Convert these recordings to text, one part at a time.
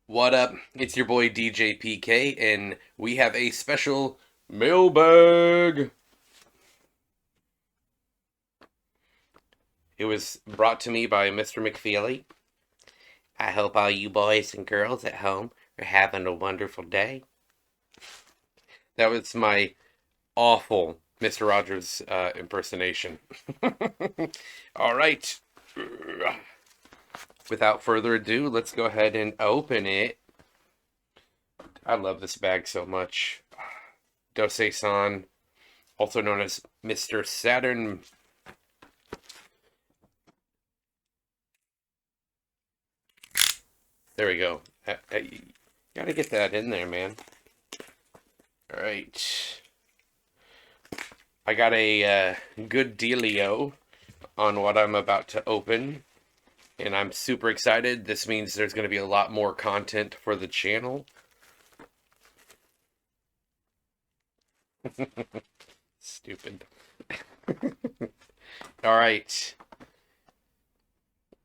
What up? It's your boy DJ PK, and we have a special mailbag. It was brought to me by Mr. McFeely. I hope all you boys and girls at home are having a wonderful day. That was my awful Mr. Rogers impersonation. All right. Without further ado, let's go ahead and open it. I love this bag so much. Dose-san, also known as Mr. Saturn. There we go. Gotta get that in there, man. All right. I got a good dealio on what I'm about to open, and I'm super excited. This means there's going to be a lot more content for the channel. Stupid. All right.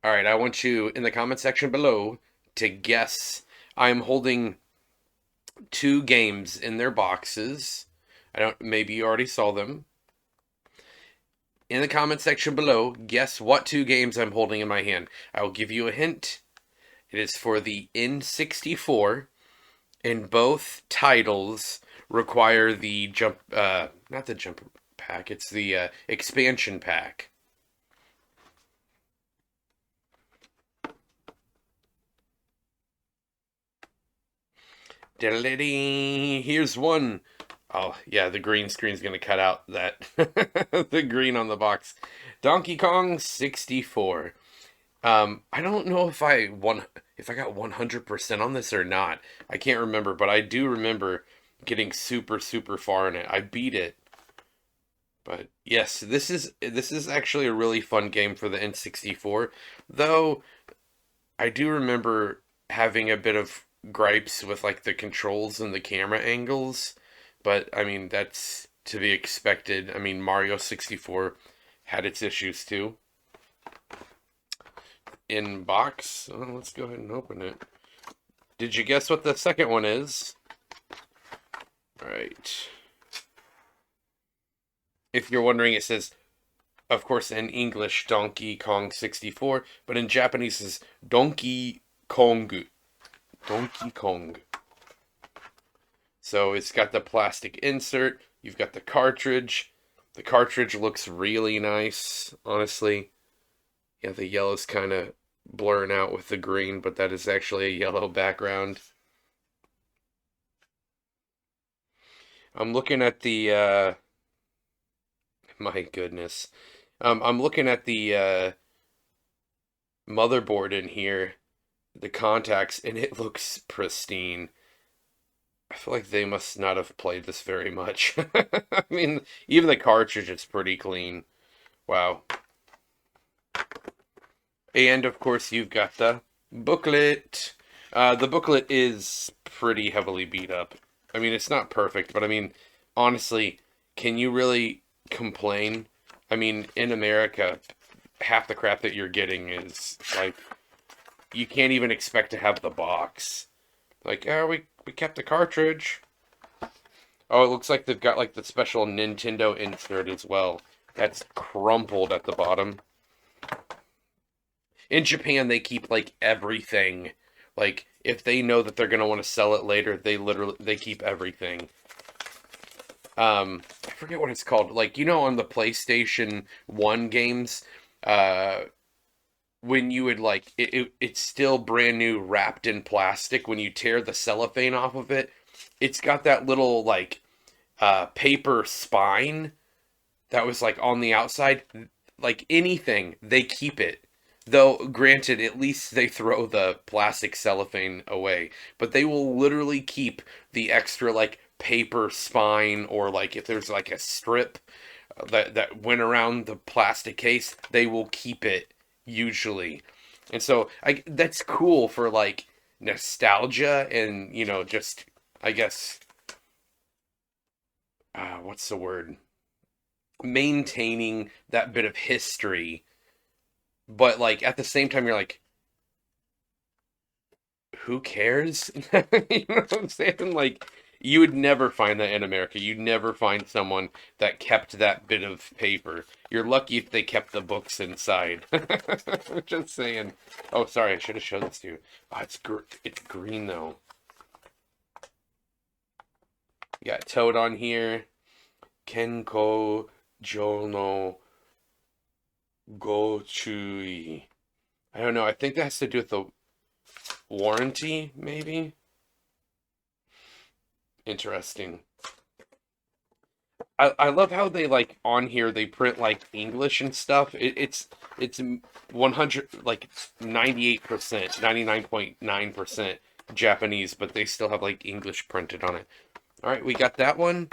All right, I want you in the comment section below to guess. I'm holding two games in their boxes. Maybe you already saw them. In the comment section below, guess what two games I'm holding in my hand. I will give you a hint. It is for the N64, and both titles require the not the jump pack, it's the expansion pack. Here's one. Oh, yeah, the green screen's going to cut out that the green on the box. Donkey Kong 64. I don't know if I got 100% on this or not. I can't remember, but I do remember getting super far in it. I beat it. But yes, this is actually a really fun game for the N64, though I do remember having a bit of gripes with like the controls and the camera angles, but I mean that's to be expected. I mean Mario 64 had its issues too. In box, let's go ahead and open it. Did you guess what the second one is? All right. If you're wondering, it says, of course, in English, Donkey Kong 64, but in Japanese, it's Donkey Kong. Donkey Kong. So it's got the plastic insert. You've got the cartridge. The cartridge looks really nice, honestly. Yeah, the yellow's kind of blurring out with the green, but that is actually a yellow background. I'm looking at the, my goodness. I'm looking at the motherboard in here, the contacts, and it looks pristine. I feel like they must not have played this very much. I mean, even the cartridge is pretty clean. Wow. And of course, you've got the booklet. The booklet is pretty heavily beat up. I mean, it's not perfect, but I mean, honestly, can you really complain? I mean, in America, half the crap that you're getting is like you can't even expect to have the box. Like, oh, we kept the cartridge. Oh, it looks like they've got like the special Nintendo insert as well. That's crumpled at the bottom. In Japan, they keep like everything. Like if they know that they're gonna want to sell it later, they keep everything. I forget what it's called. Like on the PlayStation 1 games, uh when you would like it's still brand new wrapped in plastic. When you tear the cellophane off of it, it's got that little like paper spine that was like on the outside. Like anything, they keep it. Though, granted, at least they throw the plastic cellophane away, but they will literally keep the extra like paper spine, or like if there's like a strip that went around the plastic case, they will keep it usually. And so that's cool for like nostalgia and just I guess what's the word? Maintaining that bit of history, but like at the same time you're like who cares? You know what I'm saying? Like, you would never find that in America. You'd never find someone that kept that bit of paper. You're lucky if they kept the books inside. Just saying. Oh, sorry, I should have showed this to you. Oh, it's green though. You got Toad on here. Kenko Jono Go Chui. I don't know. I think that has to do with the warranty, maybe. Interesting. I love how they like on here they print like English and stuff. It's 100 like 98%, 99.9% Japanese, but they still have like English printed on it. All right, we got that one.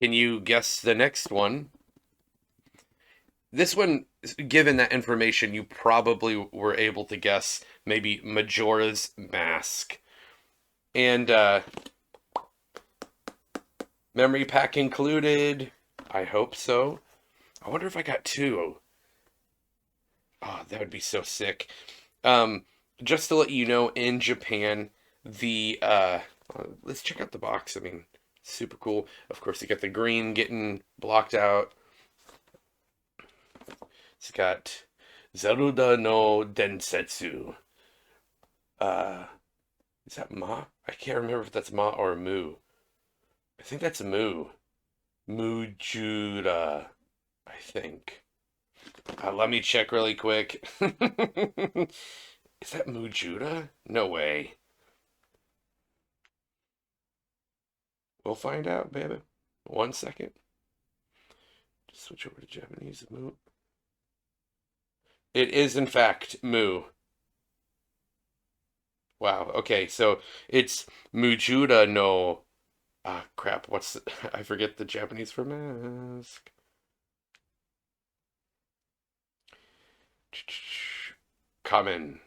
Can you guess the next one? This one, given that information, you probably were able to guess maybe Majora's Mask. And memory pack included. I hope so. I wonder if I got two. Oh, that would be so sick. Um, just to let you know, in Japan, the let's check out the box. I mean, super cool. Of course, you got the green getting blocked out. It's got Zelda no Densetsu. Uh, is that Ma? I can't remember if that's Ma or Mu. I think that's Mu. Mujura, I think. Let me check really quick. Is that Mujura? No way. We'll find out, baby. 1 second. Just switch over to Japanese. Mu. It is, in fact, Mu. Wow. Okay, so it's Mujura no. Ah, crap. What's I forget the Japanese for mask. Kamen.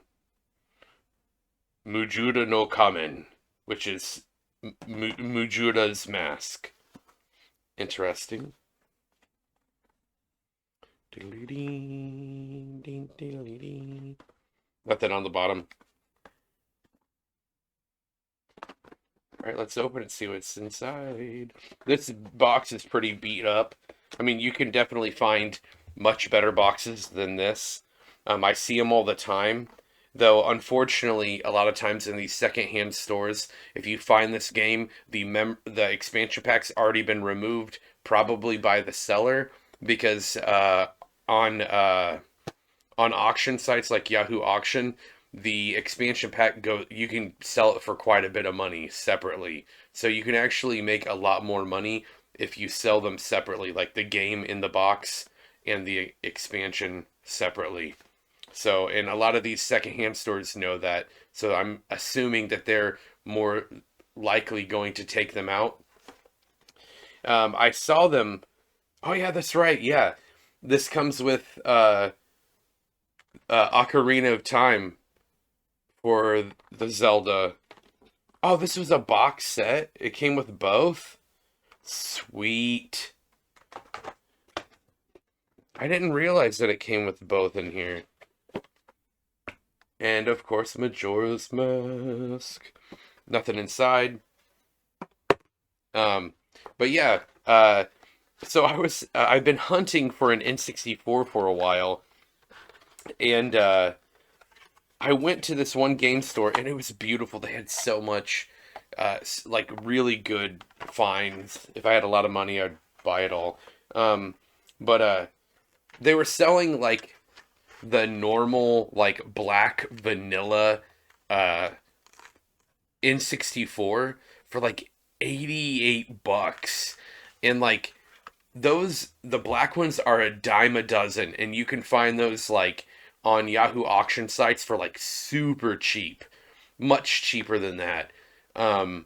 Mujura no Kamen, which is Mujura's mask. Interesting. Nothing on the bottom. All right, let's open it, see what's inside. This box is pretty beat up. I mean, you can definitely find much better boxes than this. I see them all the time. Though, unfortunately, a lot of times in these secondhand stores, if you find this game, the expansion pack's already been removed, probably by the seller, because on uh, on auction sites like Yahoo Auction, the expansion pack you can sell it for quite a bit of money separately. So you can actually make a lot more money if you sell them separately, like the game in the box and the expansion separately. So, and a lot of these secondhand stores know that. So I'm assuming that they're more likely going to take them out. I saw them. Oh yeah, that's right. Yeah, this comes with Ocarina of Time for the Zelda. Oh, this was a box set. It came with both. Sweet. I didn't realize that it came with both in here. And of course, Majora's Mask. Nothing inside. But yeah, so I've been hunting for an N64 for a while, and I went to this one game store, and it was beautiful. They had so much, like really good finds. If I had a lot of money, I'd buy it all. But they were selling like the normal, like black vanilla, uh, N64 for like $88, and like the black ones are a dime a dozen, and you can find those like on Yahoo auction sites for like super cheap, much cheaper than that. Um,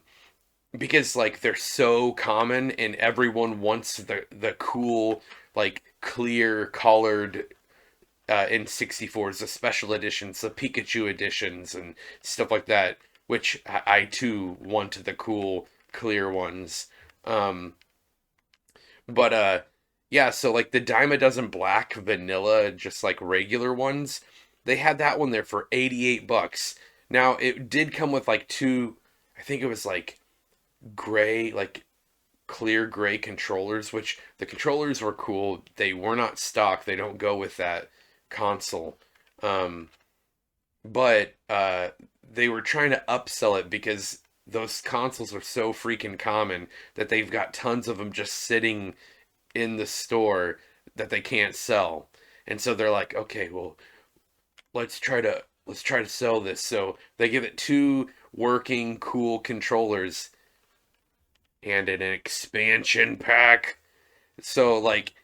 because like they're so common and everyone wants the cool like clear colored N64s, the special editions, the Pikachu editions and stuff like that, which I too want the cool clear ones. Um, but yeah, so like the dime a dozen black vanilla, just like regular ones, They had that one there for 88 bucks. Now, it did come with like two, I think it was like gray, like clear gray controllers, which the controllers were cool. They were not stock. They don't go with that console. Um, but they were trying to upsell it because those consoles are so freaking common that they've got tons of them just sitting in the store that they can't sell. And so they're like, okay, well, let's try to sell this. So they give it two working cool controllers and an expansion pack. So like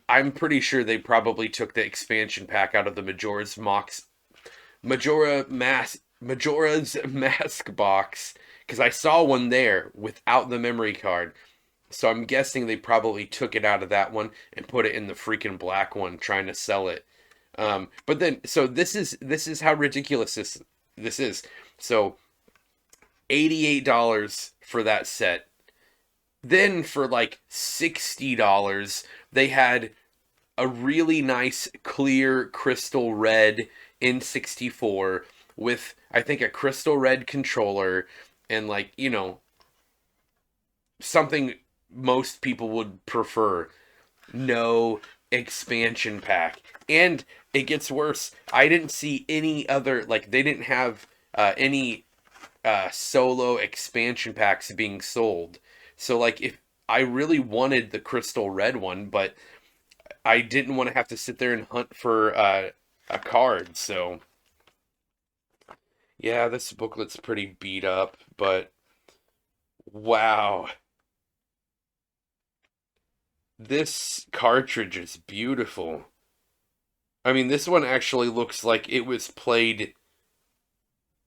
I'm pretty sure they probably took the expansion pack out of the Majora's Mask box because I saw one there without the memory card. So I'm guessing they probably took it out of that one and put it in the freaking black one, trying to sell it. But then, so this is how ridiculous this is. So $88 for that set. Then for like $60, they had a really nice clear crystal red N64 with I think a crystal red controller and like, something most people would prefer. No expansion pack. And it gets worse. I didn't see any other, like they didn't have any solo expansion packs being sold. So like if I really wanted the crystal red one, but I didn't want to have to sit there and hunt for a card. So yeah, this booklet's pretty beat up, but wow. This cartridge is beautiful. I mean, this one actually looks like it was played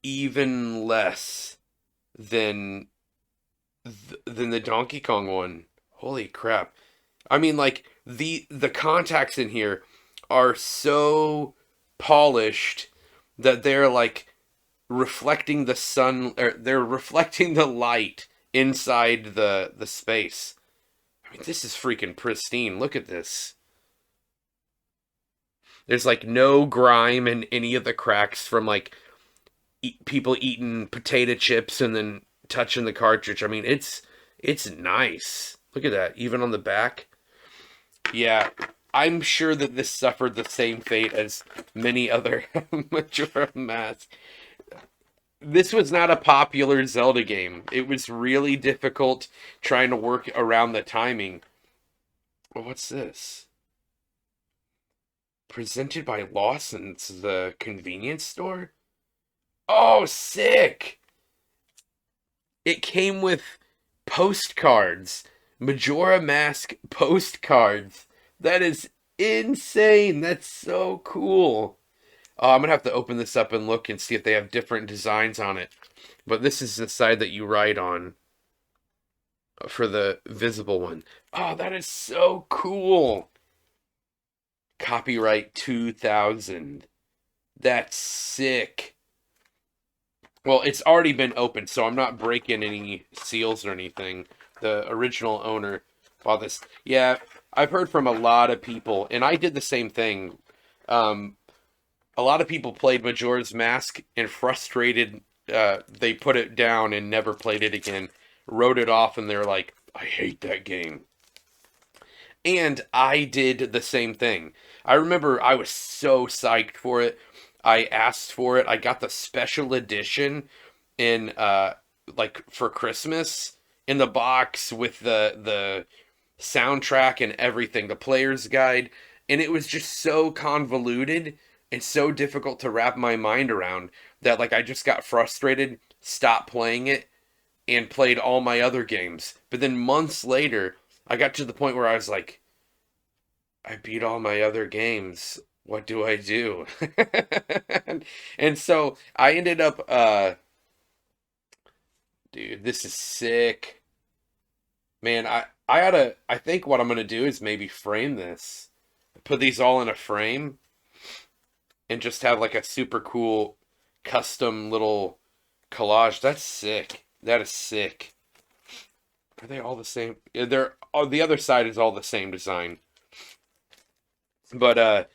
even less than than the Donkey Kong one. Holy crap. I mean, like the contacts in here are so polished that they're like reflecting the sun or they're reflecting the light inside the space. I mean, this is freaking pristine. Look at this. There's like no grime in any of the cracks from like people eating potato chips and then touching the cartridge. I mean, it's nice. Look at that, even on the back. Yeah, I'm sure that this suffered the same fate as many other Majora Mask. This was not a popular Zelda game. It was really difficult trying to work around the timing. Well, what's this? Presented by Lawson's, the convenience store? Oh, sick! It came with postcards. Majora Mask postcards. That is insane. That's so cool. I'm gonna have to open this up and look and see if they have different designs on it. But this is the side that you write on for the visible one. Oh, that is so cool. Copyright 2000. That's sick. Well, it's already been opened, so I'm not breaking any seals or anything. The original owner bought this. Yeah, I've heard from a lot of people, and I did the same thing. Um, a lot of people played Majora's Mask and frustrated, they put it down and never played it again. Wrote it off, and they're like, I hate that game. And I did the same thing. I remember I was so psyched for it. I asked for it. I got the special edition in like for Christmas in the box with the soundtrack and everything, the player's guide, and it was just so convoluted and so difficult to wrap my mind around that like I just got frustrated, stopped playing it, and played all my other games. But then months later, I got to the point where I was like, I beat all my other games. What do I do? And so I ended up, dude, this is sick. Man, I think what I'm gonna do is maybe frame this. Put these all in a frame and just have like a super cool custom little collage. That's sick. That is sick. Are they all the same? Yeah, they're oh, the other side is all the same design. But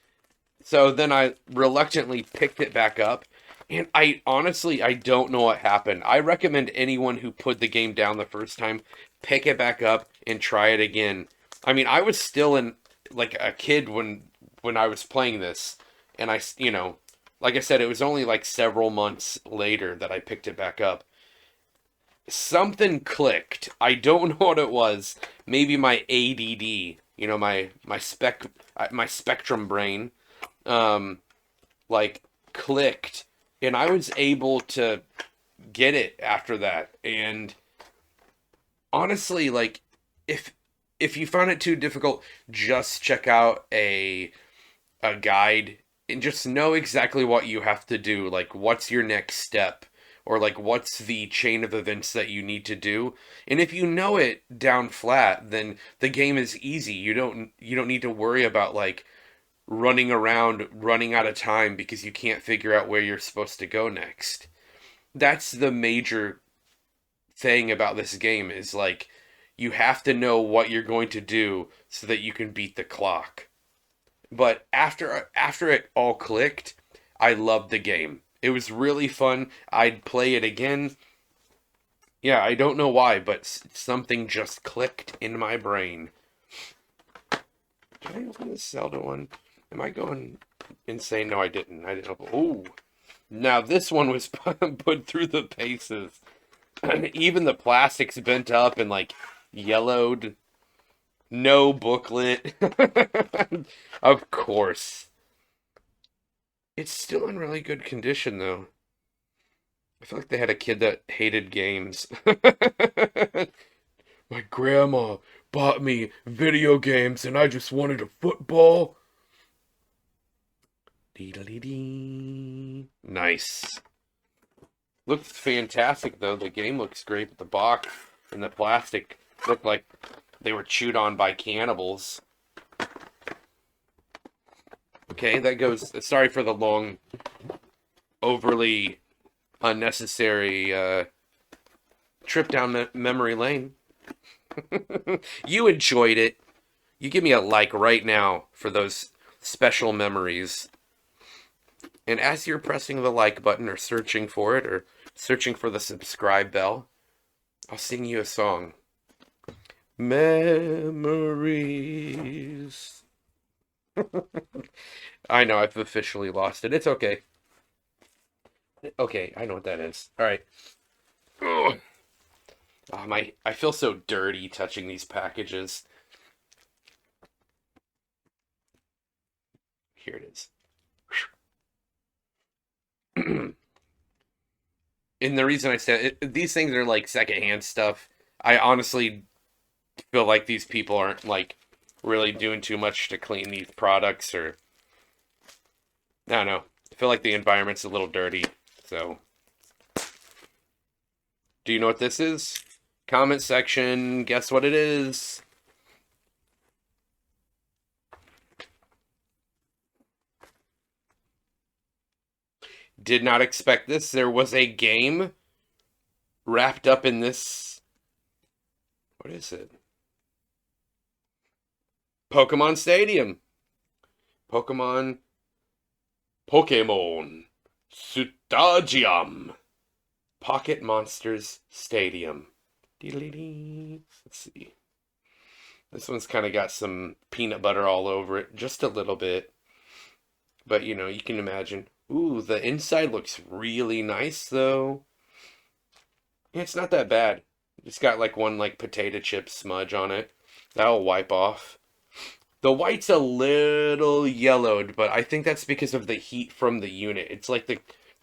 So then I reluctantly picked it back up, and I honestly I don't know what happened. I recommend anyone who put the game down the first time pick it back up and try it again. I mean, I was still in like a kid when I was playing this, and like I said, it was only like several months later that I picked it back up. Something clicked. I don't know what it was. Maybe my ADD, my spectrum brain um like clicked, and I was able to get it after that. And honestly, like if if you find it too difficult, just check out a guide and just know exactly what you have to do. Like what's your next step, or like what's the chain of events that you need to do. And if you know it down flat, then the game is easy. You don't need to worry about like running around, running out of time because you can't figure out where you're supposed to go next. That's the major thing about this game is like you have to know what you're going to do so that you can beat the clock. But after it all clicked, I loved the game. It was really fun. I'd play it again. Yeah, I don't know why, but something just clicked in my brain. Did I open the Zelda one? Am I going insane? No, I didn't. I didn't open. Oh, now this one was put through the paces. Even the plastic's bent up and like yellowed. No booklet. Of course. It's still in really good condition though. I feel like they had a kid that hated games. My grandma bought me video games and I just wanted a football. Dee-da-dee-dee. Nice. Looks fantastic though. The game looks great, but the box and the plastic look like they were chewed on by cannibals. Okay, that goes. Sorry for the long, overly unnecessary trip down memory lane. You enjoyed it. You give me a like right now for those special memories. And as you're pressing the like button or searching for it or searching for the subscribe bell, I'll sing you a song. Memories. I know, I've officially lost it. It's okay. Okay, I know what that is. All right. Ugh. Oh, I feel so dirty touching these packages. Here it is. And the reason I said these things are like secondhand stuff. I honestly feel like these people aren't like really doing too much to clean these products, or I don't know. I feel like the environment's a little dirty. So, do you know what this is? Comment section. Guess what it is? Did not expect this. There was a game wrapped up in this. What is it? Pokemon Stadium. Pokemon. Pokemon Stadium. Pocket Monsters Stadium. Let's see. This one's kind of got some peanut butter all over it, just a little bit. But you can imagine. Ooh, the inside looks really nice though. Yeah, it's not that bad. It's got like one like potato chip smudge on it. That'll wipe off. The white's a little yellowed, but I think that's because of the heat from the unit. It's like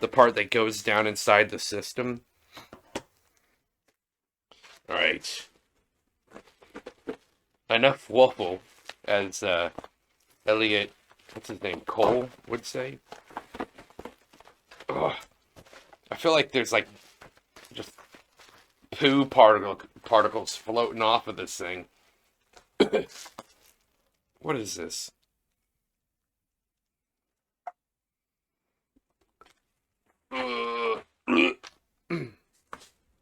the part that goes down inside the system. All right. Enough waffle, as Elliot, what's his name, Cole would say. Ugh. I feel like there's like just particles floating off of this thing. What is this?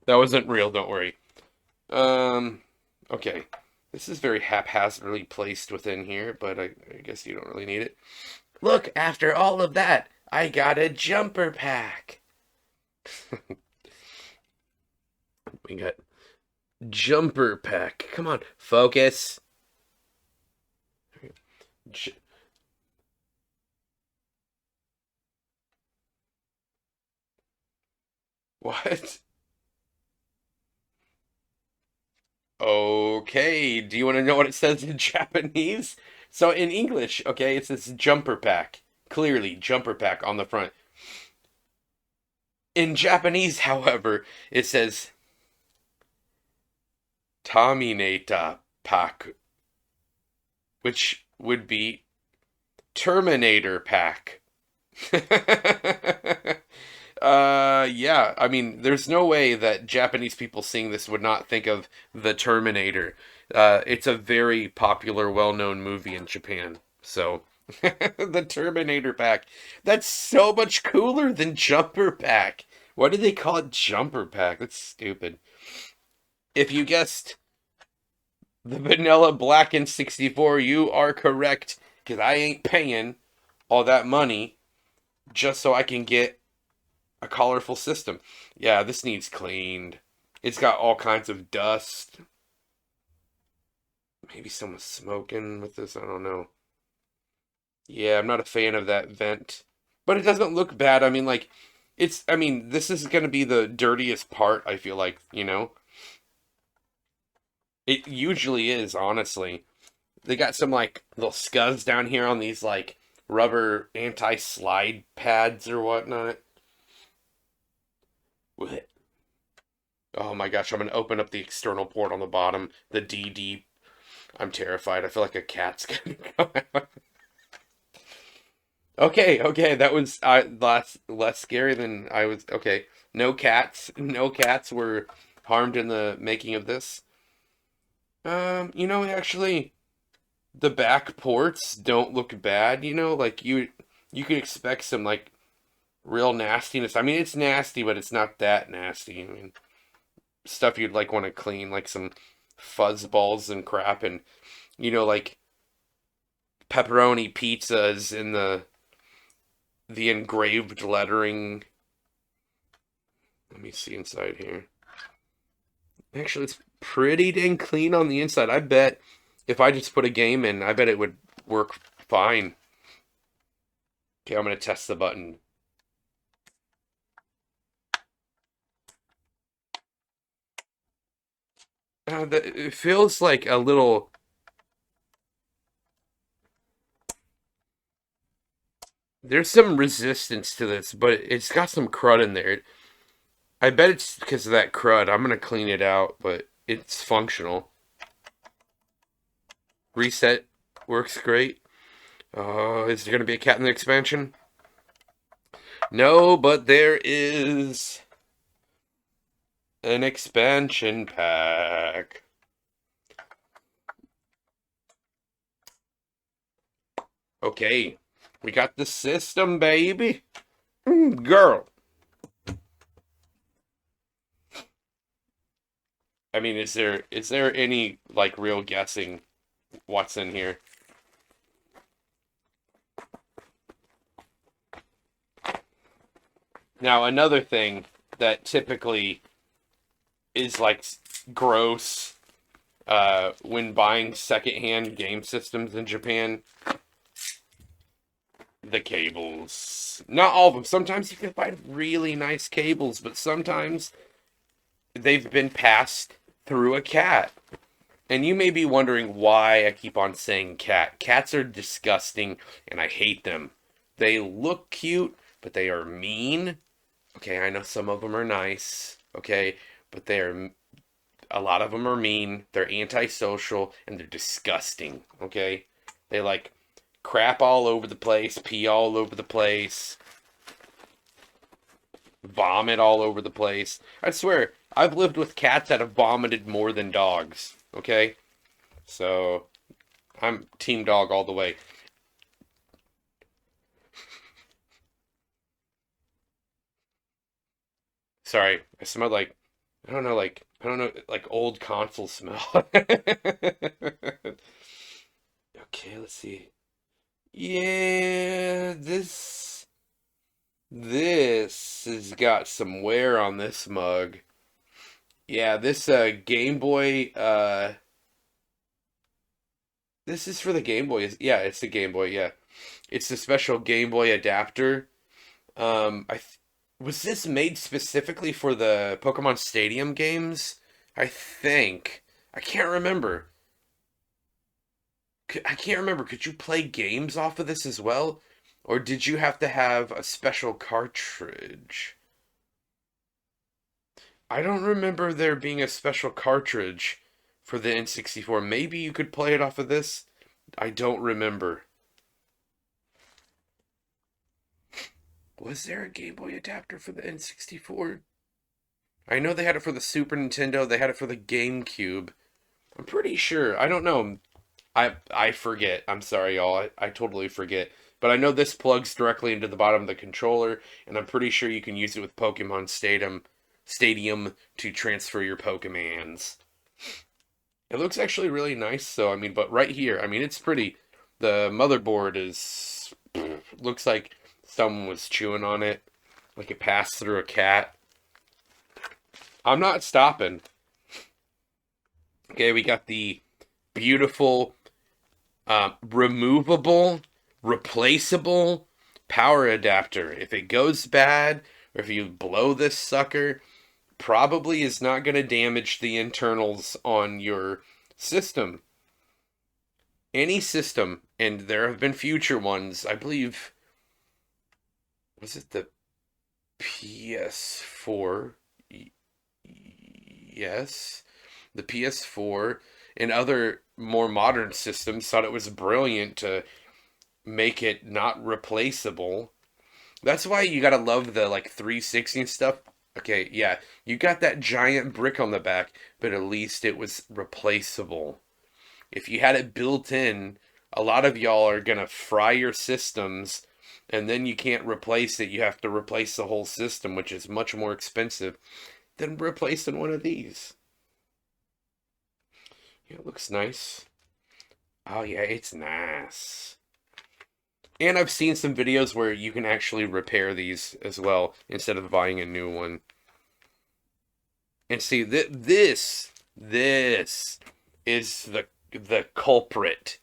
That wasn't real, don't worry. Okay. This is very haphazardly placed within here, but I guess you don't really need it. Look, after all of that, I got a jumper pack. We got jumper pack. Come on, focus. J- what? Okay, do you want to know what it says in Japanese? So in English, okay, it says jumper pack. Clearly, jumper pack on the front. In Japanese, however, it says Terminator pack, which would be Terminator pack. Yeah, I mean, there's no way that Japanese people seeing this would not think of the Terminator. It's a very popular, well-known movie in Japan. So, the Terminator pack. That's so much cooler than Jumper Pack. Why do they call it Jumper Pack? That's stupid. If you guessed the Vanilla Blackened 64, you are correct, because I ain't paying all that money just so I can get a colorful system. Yeah, this needs cleaned. It's got all kinds of dust. Maybe someone's smoking with this. I don't know. Yeah, I'm not a fan of that vent. But it doesn't look bad. I mean, like, I mean, this is going to be the dirtiest part, I feel like, you know? It usually is, honestly. They got some, like, little scuds down here on these, like, rubber anti-slide pads or whatnot. What? Oh my gosh, I'm gonna open up the external port on the bottom, the DD. I'm terrified. I feel like a cat's gonna come out. Okay, okay, that was less scary than I was. Okay, no cats were harmed in the making of this. Actually, the back ports don't look bad. Like you could expect some like real nastiness. I mean, it's nasty, but it's not that nasty. I mean, stuff you'd like want to clean, like some fuzz balls and crap, and like pepperoni pizzas in the engraved lettering. Let me see inside here. Actually, it's pretty dang clean on the inside. I bet if I just put a game in, I bet it would work fine. Okay, I'm gonna test the button. It feels like a little. There's some resistance to this, but it's got some crud in there. I bet it's because of that crud. I'm gonna clean it out, but it's functional. Reset works great. Is there gonna be a cat in the expansion? No, but there is an expansion pack. Okay, we got the system, baby. Girl. I mean, is there any like real guessing what's in here? Now, another thing that typically is like gross when buying secondhand game systems in Japan, the cables. Not all of them. Sometimes you can find really nice cables, but sometimes they've been passed through a cat. And you may be wondering why I keep on saying cat. Cats are disgusting and I hate them. They look cute, but they are mean. Okay, I know some of them are nice. Okay, but a lot of them are mean. They're antisocial and they're disgusting. Okay, they like crap all over the place, pee all over the place, vomit all over the place. I swear, I've lived with cats that have vomited more than dogs. Okay, so I'm team dog all the way. Sorry, I smelled like I don't know, like old console smell. Okay, let's see. Yeah, this has got some wear on this mug. Yeah, this Game Boy this is for the Game Boy. Yeah, it's the Game Boy, yeah. It's the special Game Boy adapter. I th Was this made specifically for the Pokemon Stadium games? I think. I can't remember. I can't remember. Could you play games off of this as well? Or did you have to have a special cartridge? I don't remember there being a special cartridge for the N64. Maybe you could play it off of this. I don't remember. Was there a Game Boy adapter for the N64? I know they had it for the Super Nintendo. They had it for the GameCube. I'm pretty sure. I don't know. I forget. I'm sorry, y'all. I totally forget. But I know this plugs directly into the bottom of the controller, and I'm pretty sure you can use it with Pokemon Stadium to transfer your Pokemons. It looks actually really nice, so I mean, but right here, I mean, it's pretty. The motherboard is looks like someone was chewing on it, like it passed through a cat. I'm not stopping. Okay, we got the beautiful, removable, replaceable power adapter. If it goes bad, or if you blow this sucker, probably is not going to damage the internals on your system. Any system, and there have been future ones, I believe, was it the PS4? Yes, the PS4 and other more modern systems thought it was brilliant to make it not replaceable. That's why you gotta love the like 360 and stuff. Okay, yeah, you got that giant brick on the back, but at least it was replaceable. If you had it built in, a lot of y'all are gonna fry your systems and then you can't replace it. You have to replace the whole system, which is much more expensive than replacing one of these. Yeah, it looks nice. Oh yeah, it's nice. And I've seen some videos where you can actually repair these as well instead of buying a new one. And see this is the culprit.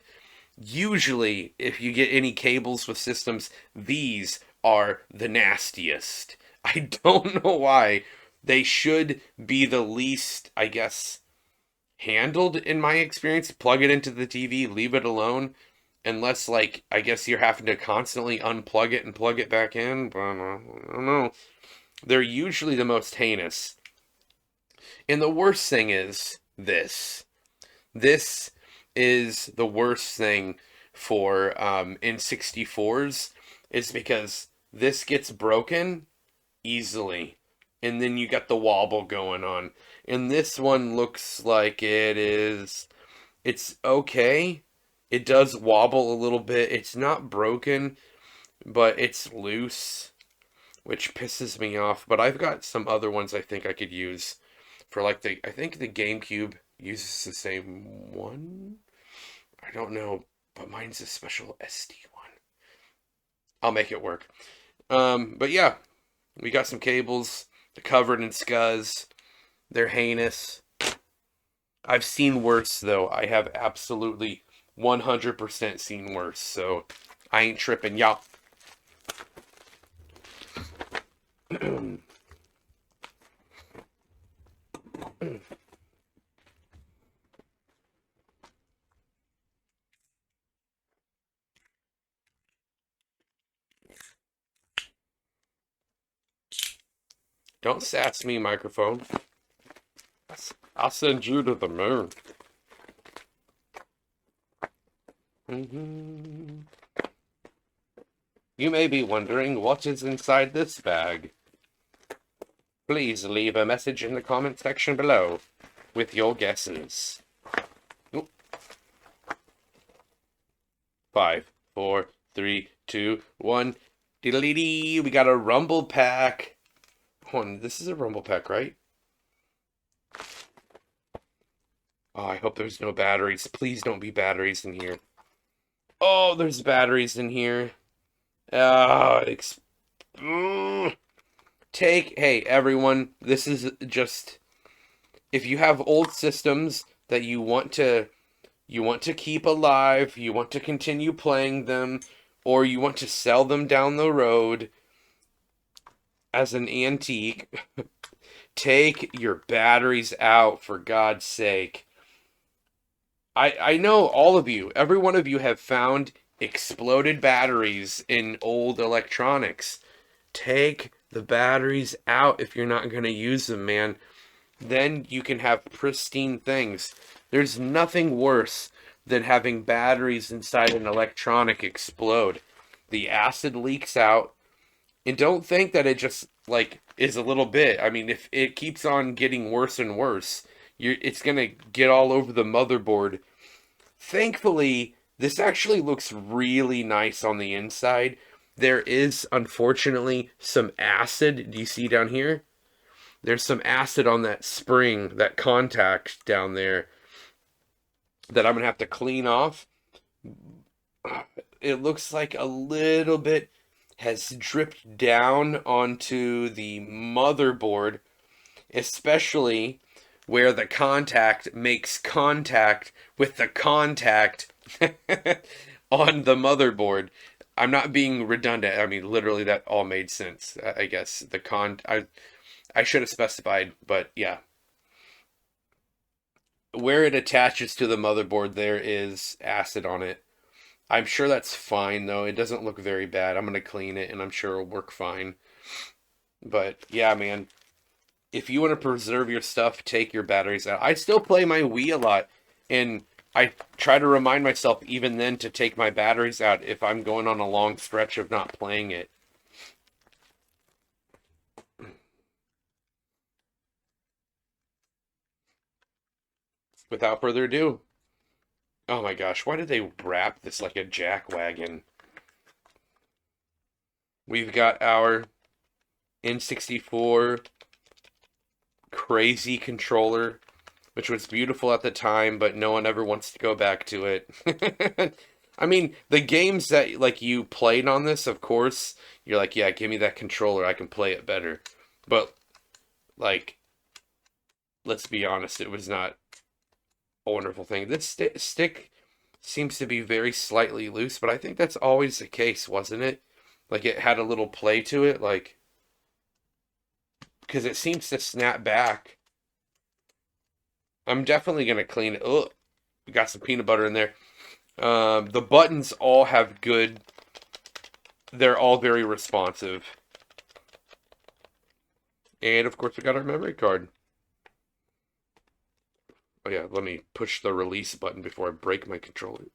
Usually, if you get any cables with systems, these are the nastiest. I don't know why. They should be the least, I guess, handled in my experience. Plug it into the TV, leave it alone. Unless, like, I guess you're having to constantly unplug it and plug it back in. But I don't know. They're usually the most heinous. And the worst thing is this. This is the worst thing for N64s is because this gets broken easily. And then you got the wobble going on. And this one looks like it's okay. It does wobble a little bit. It's not broken, but it's loose, which pisses me off. But I've got some other ones I think I could use for like I think the GameCube uses the same one. I don't know, but mine's a special SD one. I'll make it work. But yeah, we got some cables. They're covered in scuzz. They're heinous. I've seen worse though. I have absolutely 100% seen worse. So I ain't tripping, y'all. Don't sass me, microphone. I'll send you to the moon. You may be wondering what is inside this bag. Please leave a message in the comment section below with your guesses. Oop. 5, 4, 3, 2, 1. Diddly-dee, we got a rumble pack. Hold on, this is a rumble pack, right? Oh, I hope there's no batteries. Please don't be batteries in here. Oh, there's batteries in here. Oh, Ugh. Hey, everyone, this is just if you have old systems that you want to keep alive, you want to continue playing them, or you want to sell them down the road as an antique, take your batteries out for God's sake. I know all of you, every one of you have found exploded batteries in old electronics. Take the batteries out if you're not going to use them, man. Then you can have pristine things. There's nothing worse than having batteries inside an electronic explode. The acid leaks out, and don't think that it just like is a little bit. I mean, if it keeps on getting worse and worse, it's gonna get all over the motherboard. Thankfully, this actually looks really nice on the inside. There is unfortunately some acid. Do you see down here? There's some acid on that spring, that contact down there that I'm gonna have to clean off. It looks like a little bit has dripped down onto the motherboard, especially where the contact makes contact with the contact on the motherboard. I'm not being redundant. I mean, literally, that all made sense. I guess I should have specified, but yeah. Where it attaches to the motherboard, there is acid on it. I'm sure that's fine, though. It doesn't look very bad. I'm going to clean it, and I'm sure it'll work fine. But yeah, man, if you want to preserve your stuff, take your batteries out. I still play my Wii a lot, and I try to remind myself even then to take my batteries out if I'm going on a long stretch of not playing it. Without further ado, oh my gosh, why did they wrap this like a jack wagon? We've got our N64 crazy controller, which was beautiful at the time, but no one ever wants to go back to it. I mean, the games that like you played on this, of course, you're like, yeah, give me that controller, I can play it better. But like, let's be honest, it was not a wonderful thing. This stick seems to be very slightly loose, but I think that's always the case, wasn't it? Like it had a little play to it, like because it seems to snap back. I'm definitely gonna clean it. Oh, we got some peanut butter in there. The buttons all have good. They're all very responsive. And of course, we got our memory card. Oh yeah, let me push the release button before I break my controller.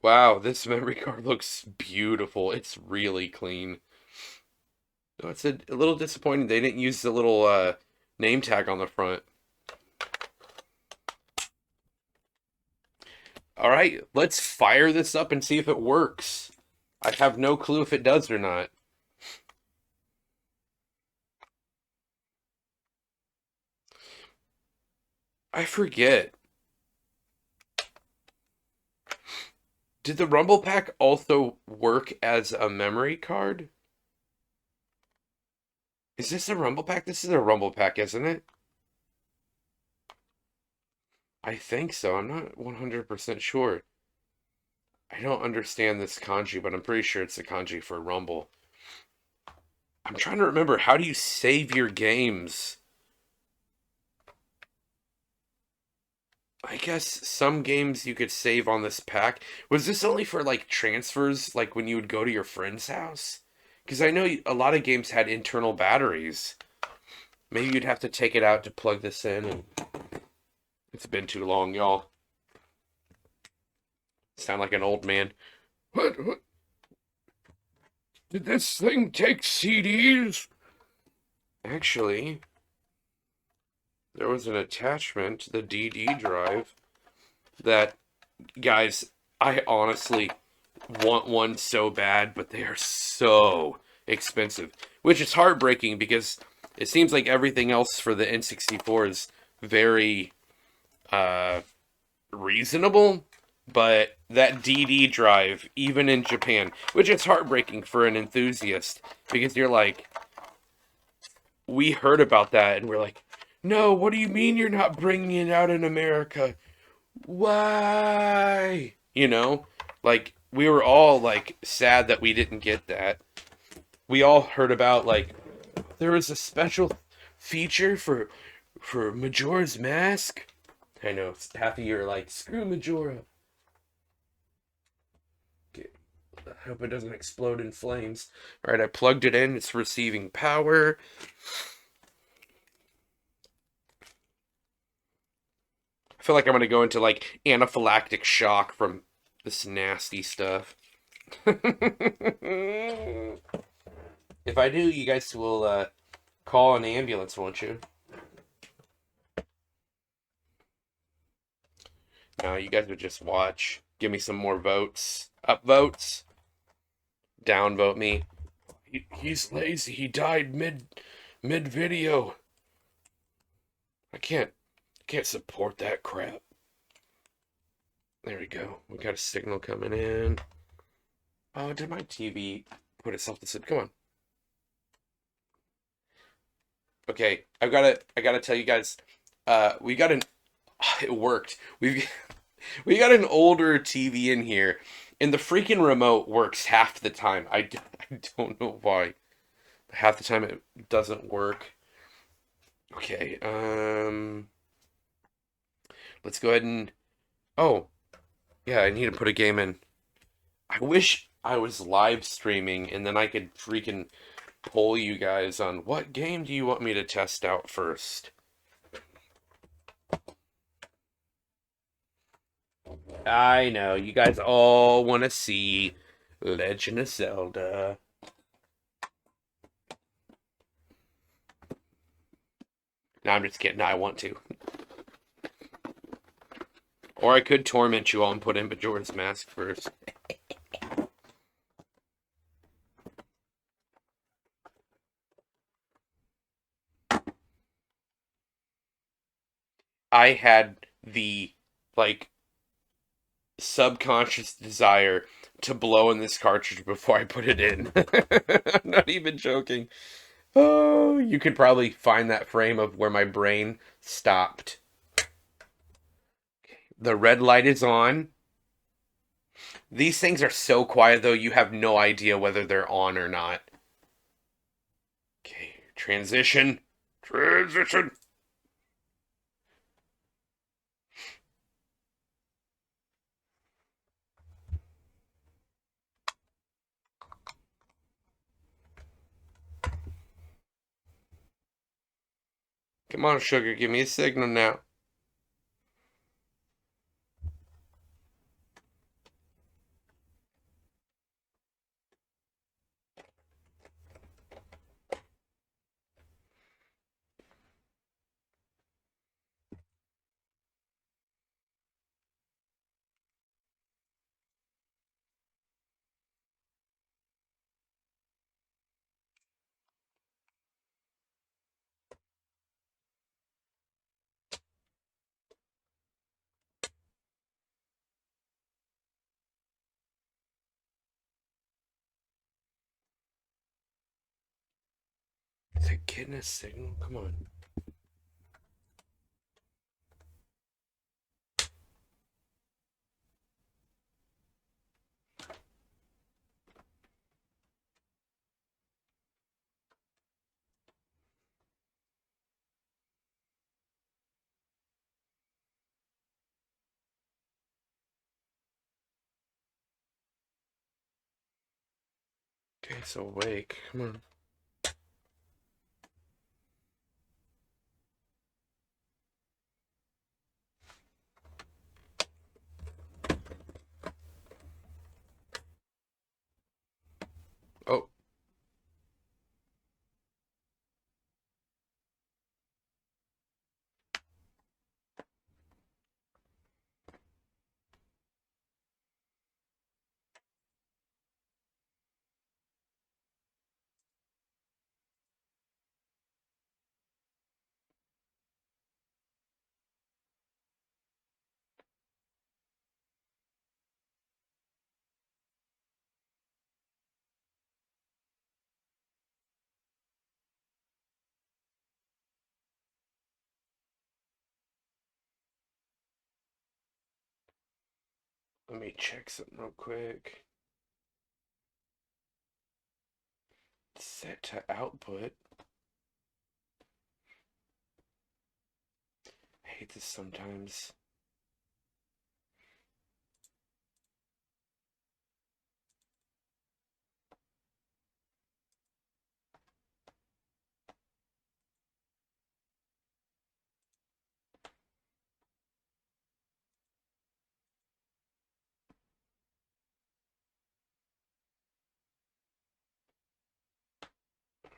Wow, this memory card looks beautiful. It's really clean. Oh, it's a little disappointing they didn't use the little name tag on the front. All right, let's fire this up and see if it works. I have no clue if it does or not. I forget. Did the Rumble Pack also work as a memory card? Is this a Rumble Pack? This is a Rumble Pack, isn't it? I think so. I'm not 100% sure. I don't understand this kanji, but I'm pretty sure it's the kanji for Rumble. I'm trying to remember, how do you save your games? I guess some games you could save on this pack. Was this only for like transfers, like when you would go to your friend's house? Because I know a lot of games had internal batteries. Maybe you'd have to take it out to plug this in, and it's been too long, y'all. Sound like an old man. What? Did this thing take CDs? Actually, there was an attachment to the DD drive that, guys, I honestly want one so bad, but they are so expensive. Which is heartbreaking because it seems like everything else for the N64 is very reasonable, but that DD drive, even in Japan, which is heartbreaking for an enthusiast, because you're like, we heard about that and we're like, no, what do you mean you're not bringing it out in America? Why? You know, like we were all like sad that we didn't get that. We all heard about like there was a special feature for Majora's Mask. I know half of you are like screw Majora. I hope it doesn't explode in flames. All right, I plugged it in. It's receiving power. I feel like I'm gonna go into like anaphylactic shock from this nasty stuff. If I do, you guys will call an ambulance, won't you? No, you guys would just watch. Give me some more votes. Up votes. Down vote me. He's lazy. He died mid video. I can't support that crap. There we go. We got a signal coming in. Oh, did my TV put itself to sleep? Come on. Okay, I gotta tell you guys, we got an it worked. We got an older TV in here, and the freaking remote works half the time. I don't know why. Half the time it doesn't work. Okay, let's go ahead and oh, yeah, I need to put a game in. I wish I was live streaming and then I could freaking poll you guys on what game do you want me to test out first. I know, you guys all want to see Legend of Zelda. No, I'm just kidding. No, I want to. Or I could torment you all and put in Majora's Mask first. I had the, like, subconscious desire to blow in this cartridge before I put it in. I'm not even joking. Oh, you could probably find that frame of where my brain stopped. The red light is on. These things are so quiet, though, you have no idea whether they're on or not. Okay, transition. Transition. Come on, sugar, give me a signal now. Is it getting a signal? Come on. Okay, so awake. Come on. Oh, Let me check something real quick. Set to output. I hate this sometimes.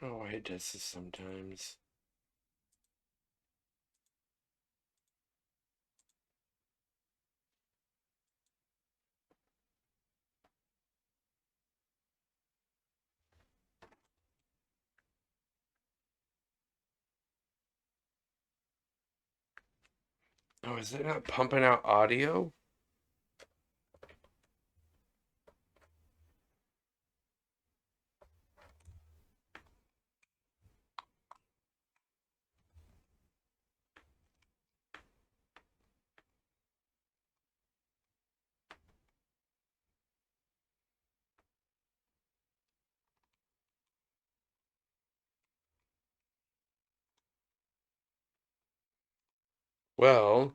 I don't know why it does this sometimes. Oh, is it not pumping out audio? Well,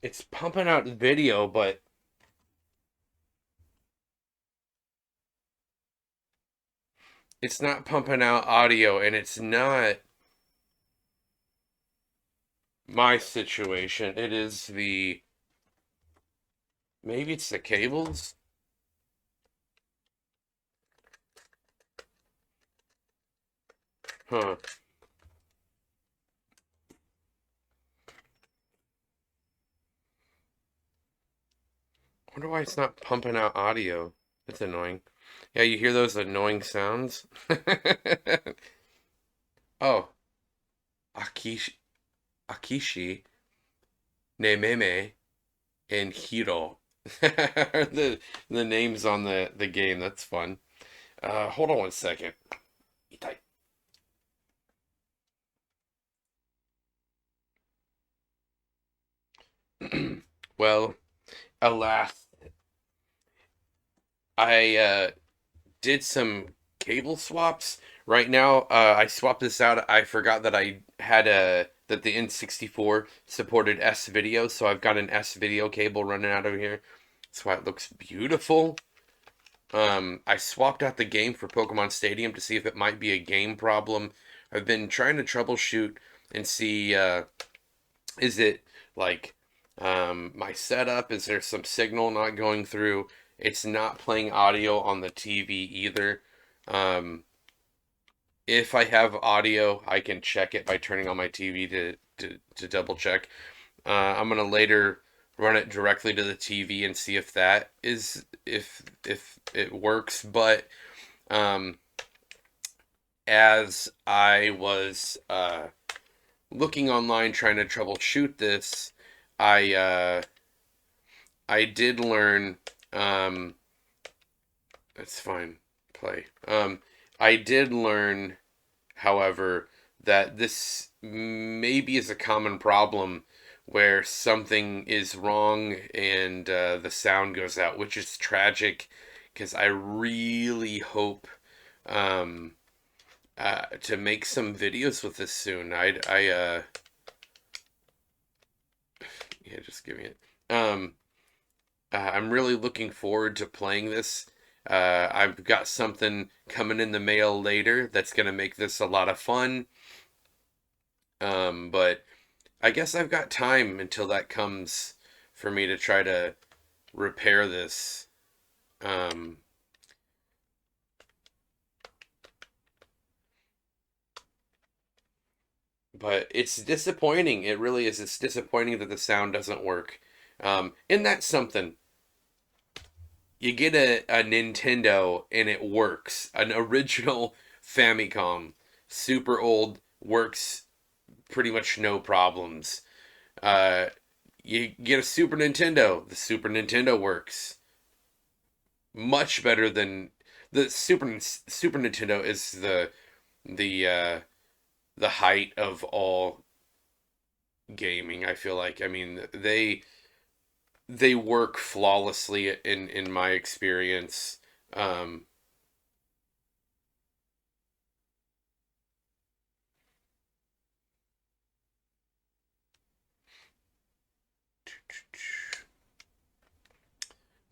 it's pumping out video, but it's not pumping out audio, and it's not my situation. It is the maybe it's the cables. Huh. Wonder why it's not pumping out audio. That's annoying. Yeah, you hear those annoying sounds? Oh, Akishi, Akishi, Nememe, and Hiro. The names on the game. That's fun. Hold on one second. Itai. Well, alas, I did some cable swaps. Right now, I swapped this out. I forgot that I had a that the N64 supported S video, so I've got an S video cable running out of here. That's why it looks beautiful. I swapped out the game for Pokemon Stadium to see if it might be a game problem. I've been trying to troubleshoot and see is it like my setup? Is there some signal not going through? It's not playing audio on the TV either. Um, if I have audio, I can check it by turning on my TV to double check. I'm gonna later run it directly to the TV and see if that is if it works. But um, as I was looking online trying to troubleshoot this, I I did learn. That's fine. Play. I did learn, however, that this maybe is a common problem where something is wrong and the sound goes out, which is tragic because I really hope um, to make some videos with this soon. Yeah, just give me it. I'm really looking forward to playing this. I've got something coming in the mail later that's gonna make this a lot of fun. But I guess I've got time until that comes for me to try to repair this. Um, but it's disappointing. It really is. It's disappointing that the sound doesn't work. And that's something. You get a Nintendo and it works. An original Famicom, super old, works pretty much no problems. Uh, you get a Super Nintendo, the Super Nintendo works much better than the Super Nintendo is the the height of all gaming. I feel like I mean they work flawlessly in my experience. Um,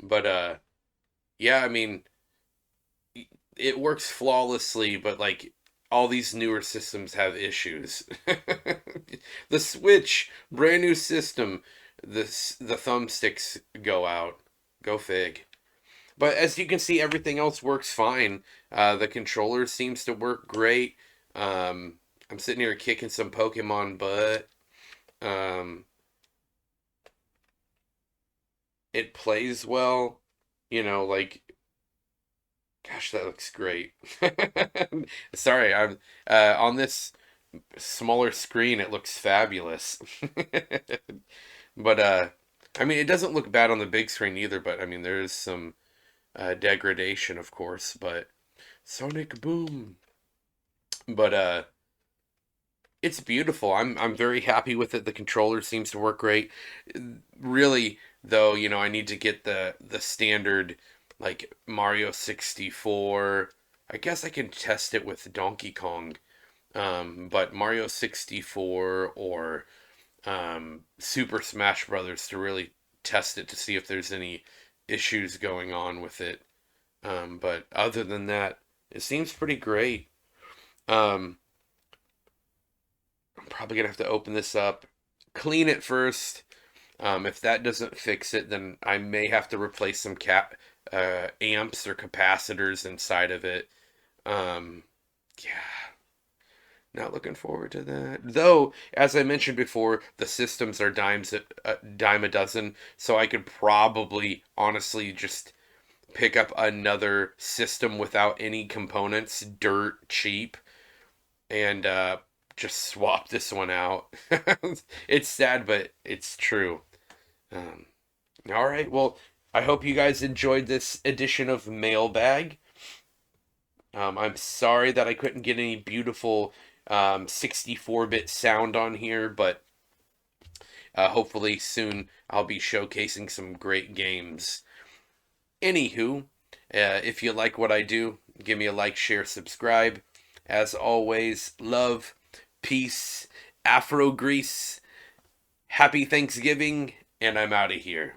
but yeah, I mean, it works flawlessly, but like all these newer systems have issues. The Switch, brand new system, the thumbsticks go out. Go fig. But as you can see, everything else works fine. The controller seems to work great. Um, I'm sitting here kicking some Pokemon butt. Um, it plays well. Like, gosh, that looks great. Sorry, I'm on this smaller screen. It looks fabulous. But I mean, it doesn't look bad on the big screen either. But I mean, there is some degradation, of course. But Sonic Boom. But it's beautiful. I'm very happy with it. The controller seems to work great. Really, though, I need to get the standard like Mario 64. I guess I can test it with Donkey Kong. But Mario 64 or Super Smash Brothers to really test it to see if there's any issues going on with it. But other than that, it seems pretty great. Um, I'm probably gonna have to open this up, clean it first. If that doesn't fix it, then I may have to replace some amps or capacitors inside of it. Um, yeah, not looking forward to that. Though, as I mentioned before, the systems are dime a dozen, so I could probably honestly just pick up another system without any components, dirt cheap, and just swap this one out. It's sad, but it's true. Um, all right. Well, I hope you guys enjoyed this edition of Mailbag. I'm sorry that I couldn't get any beautiful 64-bit sound on here, but hopefully soon I'll be showcasing some great games. Anywho, if you like what I do, give me a like, share, subscribe. As always, love, peace, Afro Grease, happy Thanksgiving, and I'm out of here.